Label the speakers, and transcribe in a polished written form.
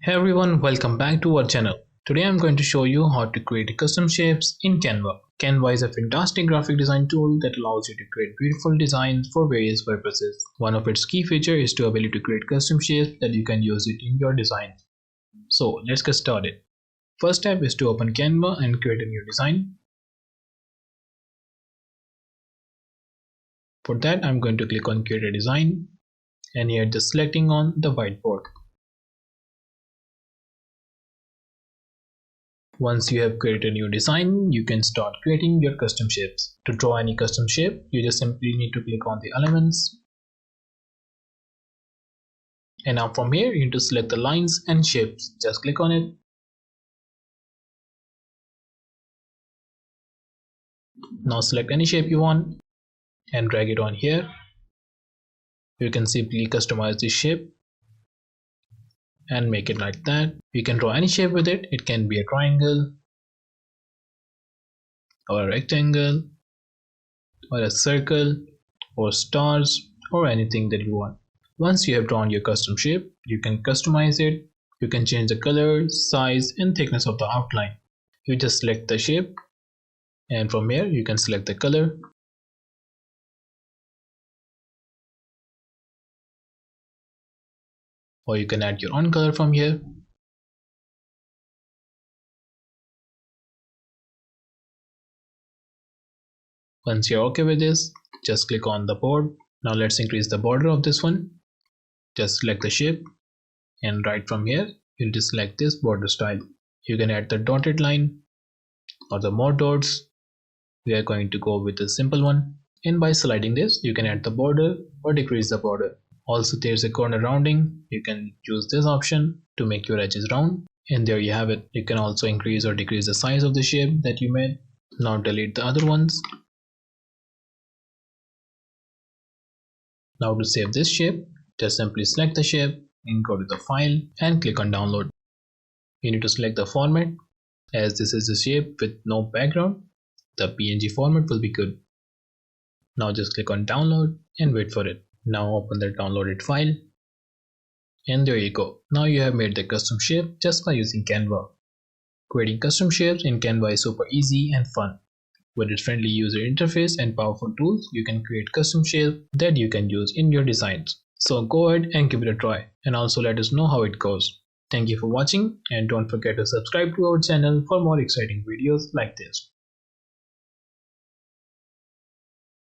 Speaker 1: Hey everyone, welcome back to our channel. Today I'm going to show you how to create custom shapes in Canva. Canva is a fantastic graphic design tool that allows you to create beautiful designs for various purposes. One of its key features is the ability to create custom shapes that you can use it in your design. So let's get started. First step is to open Canva and create a new design. For that I'm going to click on create a design and here just selecting on the whiteboard. Once you have created a new design, you can start creating your custom shapes. To draw any custom shape, you just simply need to click on the elements. And now from here, you need to select the lines and shapes. Just click on it. Now select any shape you want and drag it on here. You can simply customize this shape and make it like that. You can draw any shape with it. It can be a triangle or a rectangle or a circle or stars or anything that you want. Once you have drawn your custom shape, you can customize it. You can change the color, size and thickness of the outline. You just select the shape and from here you can select the color. Or you can add your own color from here. Once you're okay with this, just click on the board. Now let's increase the border of this one. Just select the shape and right from here you'll just select this border style. You can add the dotted line or the more dots. We are going to go with a simple one, and by sliding this you can add the border or decrease the border. Also there's a corner rounding. You can choose this option to make your edges round, and there you have it. You can also increase or decrease the size of the shape that you made. Now delete the other ones. Now to save this shape, just simply select the shape and go to the file and click on download. You need to select the format. As this is a shape with no background, the PNG format will be good. Now just click on download and wait for it. Now open the downloaded file and there you go. Now you have made the custom shape just by using Canva. Creating custom shapes in Canva is super easy and fun. With its friendly user interface and powerful tools, you can create custom shapes that you can use in your designs. So go ahead and give it a try and also let us know how it goes. Thank you for watching and don't forget to subscribe to our channel for more exciting videos like this.